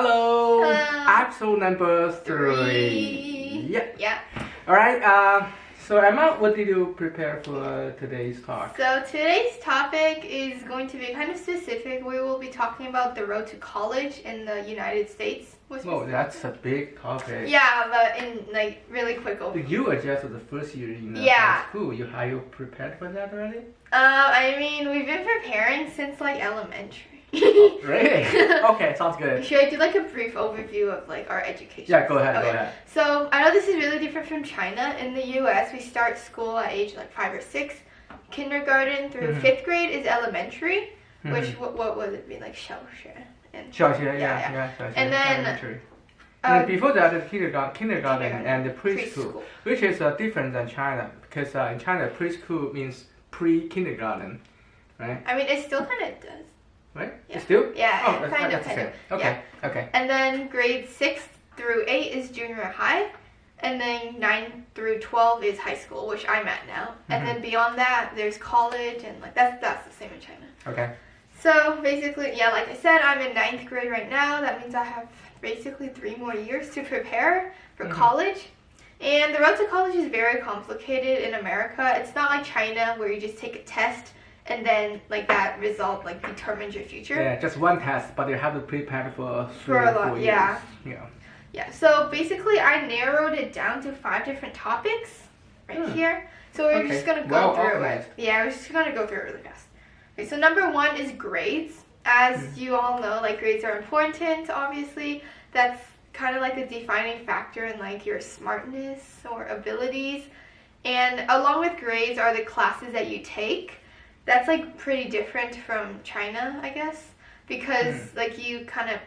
Hello. Hello. Episode number 3. 3. Yeah. All right. So Emma, what did you prepare for today's talk? So today's topic is going to be kind of specific. We will be talking about the road to college in the United States. Oh, that's a big topic. Yeah, but in like really quick overview. You are just the first year in high school. Are you prepared for that already? I mean, we've been preparing since like elementary. Oh, really? Okay, sounds good. Should I do like a brief overview of like our education? Yeah, go ahead. Okay. Go ahead. So I know this is really different from China. In the U.S., we start school at age like 5 or 6. Kindergarten through 5th grade is elementary, which what would it be like 小学? Yeah. And then elementary. And before that is kindergarten and the preschool, which is different than China because in China preschool means pre-kindergarten, right? I mean, it still kind of does. Right? Yeah. Still? Yeah, oh, kind of. Okay. Yeah. Okay. And then grade 6 through 8 is junior high, and then 9 through 12 is high school, which I'm at now. And then beyond that, there's college, and like that's the same in China. Okay. So basically, yeah, like I said, I'm in 9th grade right now. That means I have basically 3 more years to prepare for college. And the road to college is very complicated in America. It's not like China where you just take a test and then like that result like determines your future. Yeah, just one test, but you have to prepare for 3 a or 4 lot, years. yeah. Yeah, so basically I narrowed it down to 5 different topics right here. So we're just going to go through it. Yeah, we're just going to go through it really fast. Okay, so number 1 is grades. As you all know, like grades are important, obviously. That's kind of like a defining factor in like your smartness or abilities. And along with grades are the classes that you take. That's like pretty different from China, I guess, because like you kind of,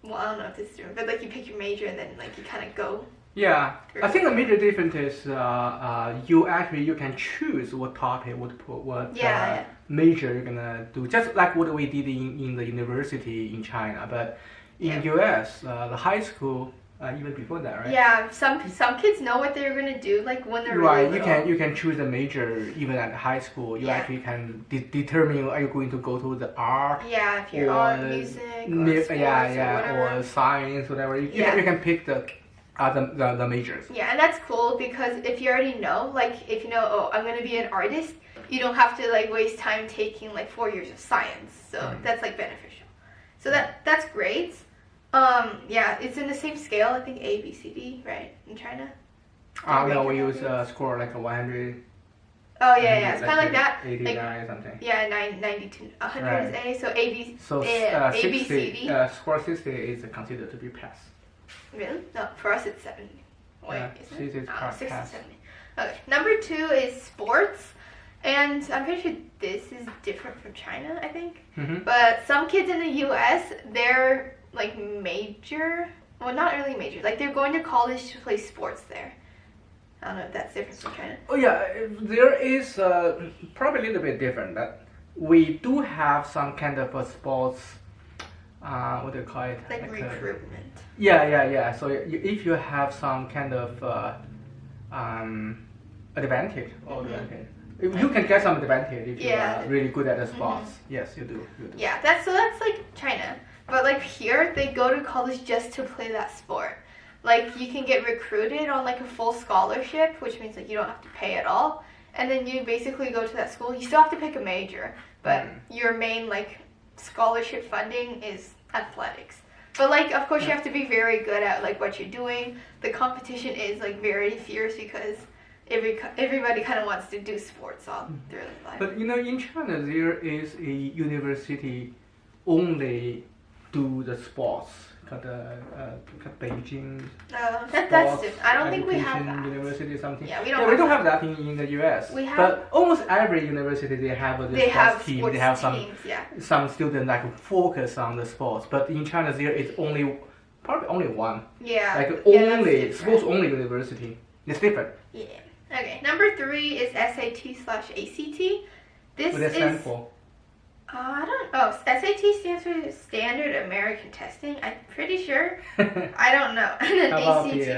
well, I don't know if this is different, but like you pick your major and then like you kind of go. Yeah, I think the major difference is you can choose what topic, what major you're gonna do, just like what we did in the university in China. But in US, the high school, even before that, right? Yeah, some kids know what they're gonna do, like when they're really little. You can choose a major even at high school. You actually can determine are you going to go to the art. Yeah, if you're art, music, or sports, or science, whatever. You can pick the majors. Yeah, and that's cool because if you already know, like if you know, oh, I'm gonna be an artist, you don't have to like waste time taking like 4 years of science. So that's like beneficial. So that's great. Yeah, it's in the same scale. I think A, B, C, D, right? In China. No, we use score like a 100. Oh yeah, it's kind of like that. 89 or something. Yeah, 92, 100 is A. So A, B, so A, 60, B, C, D. Score 60 is considered to be pass. Really? No, for us it's 70. Wait, isn't it? 60, pass. 70. Okay, number 2 is sports. And I'm pretty sure this is different from China, I think. But some kids in the U.S., they're like major, well not really major, like they're going to college to play sports there. I don't know if that's different from China. Oh yeah, there is probably a little bit different. But we do have some kind of a sports, what do you call it? Like recruitment. Yeah. So if you have some kind of advantage, you can get some advantage if you are really good at the sports. Yes, you do. Yeah, that's like China. But like here, they go to college just to play that sport. Like you can get recruited on like a full scholarship, which means like you don't have to pay at all. And then you basically go to that school. You still have to pick a major, but your main like scholarship funding is athletics. But like of course you have to be very good at like what you're doing. The competition is like very fierce because everybody kind of wants to do sports all through their life. But in China there is a university only do the sports, Beijing. That's different. I don't think we have that. University something. Yeah, we don't have that in the US. We have, but almost every university they have a sports team. They have some students like focus on the sports. But in China there is probably only one. Yeah. Like sports only university. It's different. Yeah. Okay. Number 3 is SAT/ACT. This what does that stand for? I don't know. SAT stands for Standard American Testing. I'm pretty sure. I don't know. And then How ACT.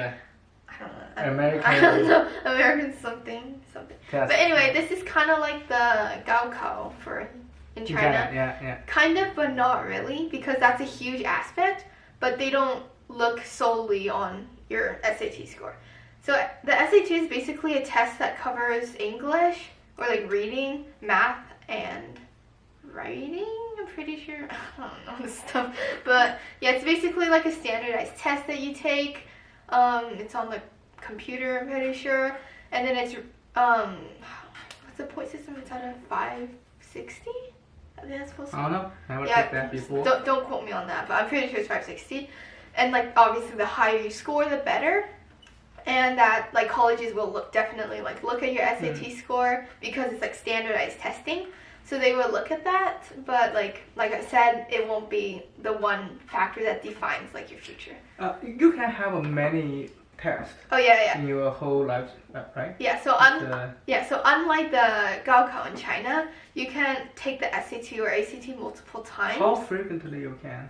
About I don't know. American something. Test. But anyway, this is kind of like the Gaokao in China. Yeah. Kind of, but not really, because that's a huge aspect. but they don't look solely on your SAT score. So the SAT is basically a test that covers English, or like reading, math, and writing, I'm pretty sure. I don't know this stuff. But yeah, it's basically like a standardized test that you take. It's on the computer, I'm pretty sure. And then it's, what's the point system? It's out of 560? I think that's supposed to be. I don't know. I never took that before. Don't quote me on that, but I'm pretty sure it's 560. And like obviously the higher you score, the better. And that like colleges will definitely like look at your SAT score because it's like standardized testing. So they will look at that, but like I said, it won't be the one factor that defines like your future. You can have many tests. Oh yeah. In your whole life, right? Yeah. So so unlike the Gaokao in China, you can take the SAT or ACT multiple times. How frequently you can?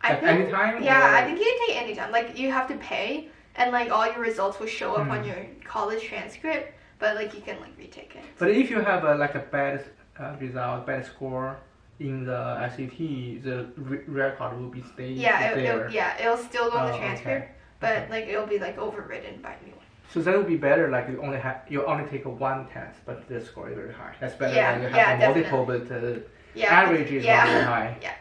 Any time? Yeah, I think you can take any time. Like you have to pay, and like all your results will show up on your college transcript, but like you can like retake it. But if you have a bad result, bad score in the SAT, the record will be stayed there. It'll still go on the transcript, but like it'll be like overridden by a new one. So that would be better. Like you only take one test, but the score is very high. That's better than you have multiple, but average is not very high. Yeah.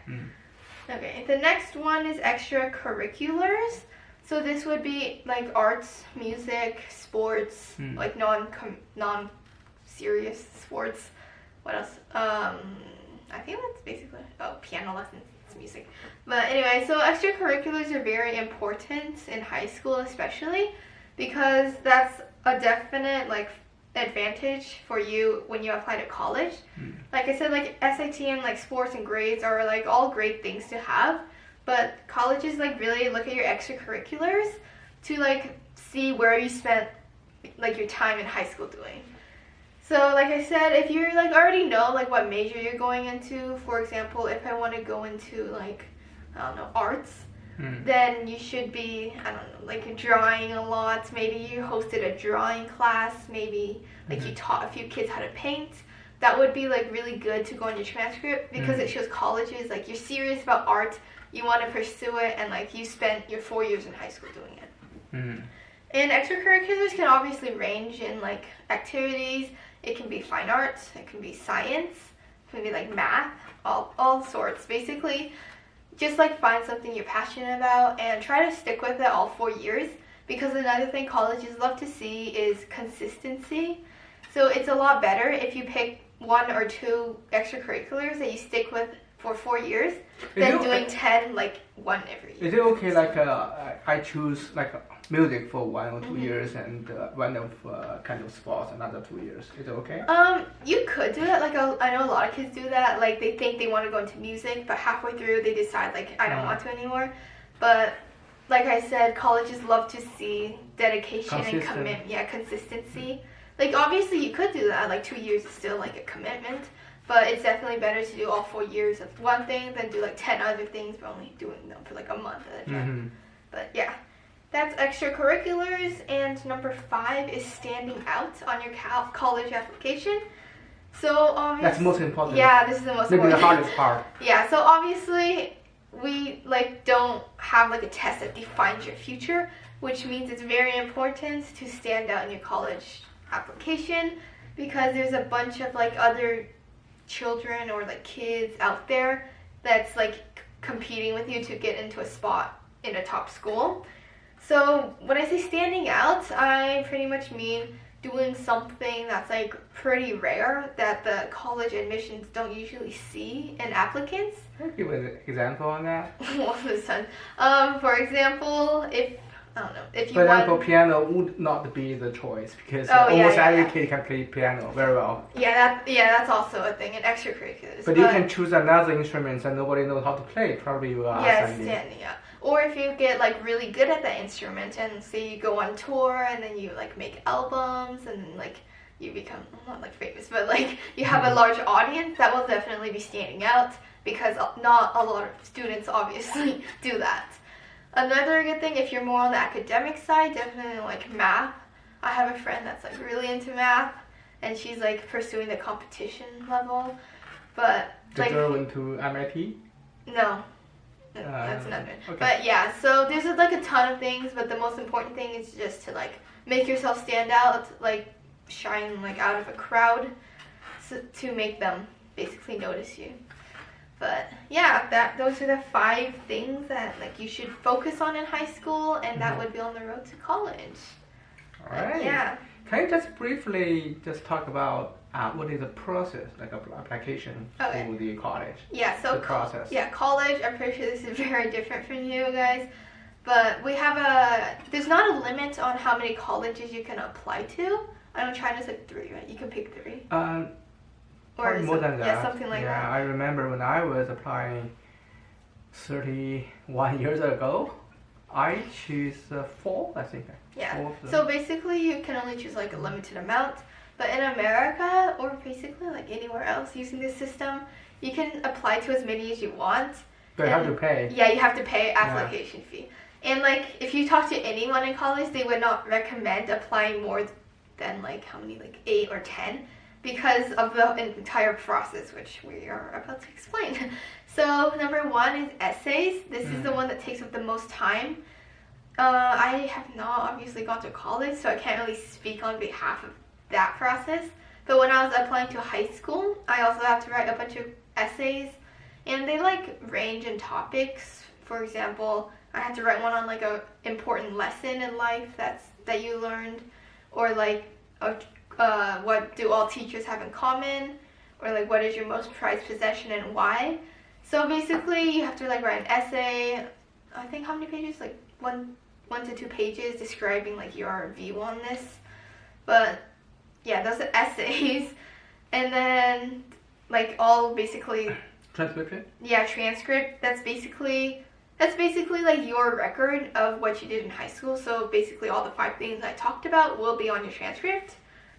Okay. The next one is extracurriculars. So this would be like arts, music, sports, like non-serious sports. What else? I think that's basically piano lessons. It's music. But anyway, so extracurriculars are very important in high school, especially because that's a definite like advantage for you when you apply to college. Like I said, like SAT and like sports and grades are like all great things to have, but colleges like really look at your extracurriculars to like see where you spent like your time in high school doing. So like I said, if you're like already know like what major you're going into, for example, if I want to go into like, I don't know, arts, then you should be, I don't know, like drawing a lot. Maybe you hosted a drawing class, maybe like you taught a few kids how to paint. That would be like really good to go on your transcript because it shows colleges like you're serious about art, you want to pursue it, and like you spent your 4 years in high school doing it. And extracurriculars can obviously range in like activities. It can be fine arts, it can be science, it can be like math, all sorts. Basically, just like find something you're passionate about and try to stick with it all 4 years, because another thing colleges love to see is consistency. So it's a lot better if you pick 1 or 2 extracurriculars that you stick with for 4 years than doing 10 like one every year. Is it okay like I choose like music for 1 or 2 years and one of kind of sports another 2 years? Is it okay? You could do that. Like I know a lot of kids do that. Like they think they want to go into music, but halfway through they decide like I don't want to anymore. But like I said, colleges love to see dedication and commitment. Yeah, consistency. Like obviously you could do that. Like 2 years is still like a commitment. But it's definitely better to do all 4 years of one thing than do like 10 other things, but only doing them for like a month at a time. But yeah, that's extracurriculars. And number 5 is standing out on your college application. So obviously, that's most important. Yeah, this is the most important. Maybe the hardest part. Yeah, so obviously we like don't have like a test that defines your future, which means it's very important to stand out in your college application, because there's a bunch of like other children or like kids out there that's like competing with you to get into a spot in a top school. So when I say standing out, I pretty much mean doing something that's like pretty rare that the college admissions don't usually see in applicants. Can you give an example on that? For example, if you for example, piano would not be the choice because almost every kid can play piano very well. That's also a thing in extracurriculars. But you can choose another instrument and nobody knows how to play. Probably you are standing. Or if you get like really good at that instrument and say you go on tour and then you like make albums and like you become not like famous, but like you have a large audience, that will definitely be standing out, because not a lot of students obviously do that. Another good thing, if you're more on the academic side, definitely like math. I have a friend that's like really into math, and she's like pursuing the competition level. But the girl went to MIT? No. That's another. Okay. But yeah, so there's like a ton of things, but the most important thing is just to like make yourself stand out, like shine like out of a crowd, to make them basically notice you. But yeah, those are the 5 things that like you should focus on in high school, and that would be on the road to college. All right. Yeah. Can you just briefly just talk about what is the process, like application to the college? Yeah, so the process. College, I'm pretty sure this is very different from you guys. But we have there's not a limit on how many colleges you can apply to. I know China's like 3, right? You can pick 3. Or more than that. Yeah, something like that. Yeah, I remember when I was applying 31 years ago, I choose 4, I think. Yeah. 4 of them. So basically, you can only choose like a limited amount. But in America, or basically like anywhere else using this system, you can apply to as many as you want. But you have to pay. Yeah, you have to pay application fee. And like, if you talk to anyone in college, they would not recommend applying more than like how many, like 8 or 10, because of the entire process, which we are about to explain. So number 1 is essays. This is the one that takes up the most time. I have not obviously gone to college, so I can't really speak on behalf of that process. But when I was applying to high school, I also have to write a bunch of essays, and they like range in topics. For example, I had to write one on like a important lesson in life that you learned, or like what do all teachers have in common, or like what is your most prized possession and why. So basically, you have to like write an essay. I think how many pages? Like one to 2 pages describing like your view on this. But yeah, those are essays. And then like all basically transcription. Yeah, transcript. That's basically like your record of what you did in high school. So basically all the 5 things I talked about will be on your transcript.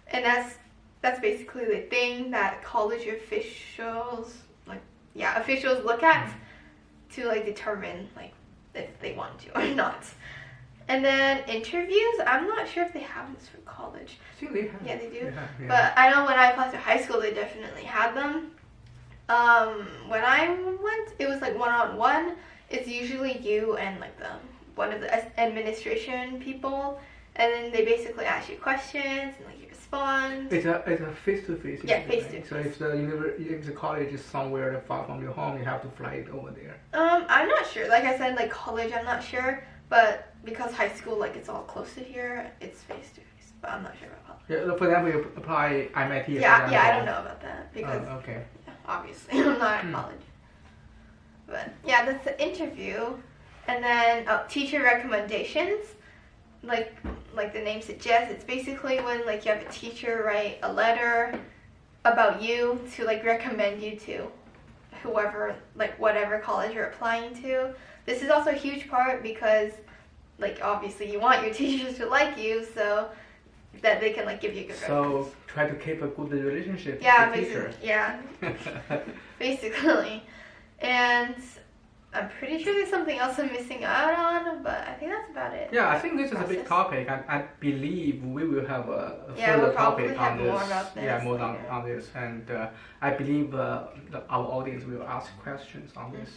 And that's basically the thing that college officials look at to like determine like if they want to or not. And then interviews, I'm not sure if they have this for college. I think they have. Yeah, they do. Yeah. But I know when I applied to high school, they definitely had them. When I went, it was like one-on-one. It's usually you and like one of the administration people, and then they basically ask you questions and like you respond. It's a face-to-face. Yeah, face-to-face. So if the college is somewhere far from your home, you have to fly it over there. I'm not sure. Like I said, like college, I'm not sure, but because high school, like it's all close to here, it's face-to-face. But I'm not sure about college. Yeah, for example, you apply MIT. Yeah, I don't know about that because obviously I'm not in college. But yeah, that's the interview, and then teacher recommendations. Like the name suggests, it's basically when like you have a teacher write a letter about you to like recommend you to whoever, like whatever college you're applying to. This is also a huge part because like obviously you want your teachers to like you, so that they can like give you a good reference. So try to keep a good relationship with the teacher. Yeah, basically. And I'm pretty sure there's something else I'm missing out on, but I think that's about it. Yeah, I think this is a big topic. I believe we will have a further we'll topic on this. More about this. Yeah, more on this. And I believe our audience will ask questions on this.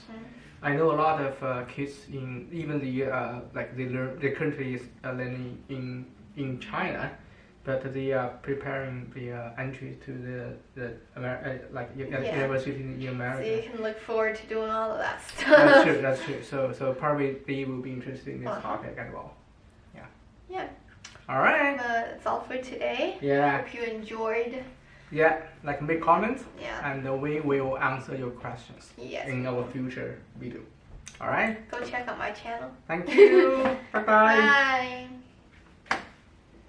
I know a lot of kids in even they currently is learning in China, but they are preparing the entry to the university in America. So you can look forward to doing all of that stuff. That's true. So probably they will be interested in this topic as well. Yeah. All right. That's all for today. Yeah. Hope you enjoyed. Yeah, like make comments. Yeah. And we will answer your questions. Yes. In our future video. All right. Go check out my channel. Thank you. Bye-bye. Bye.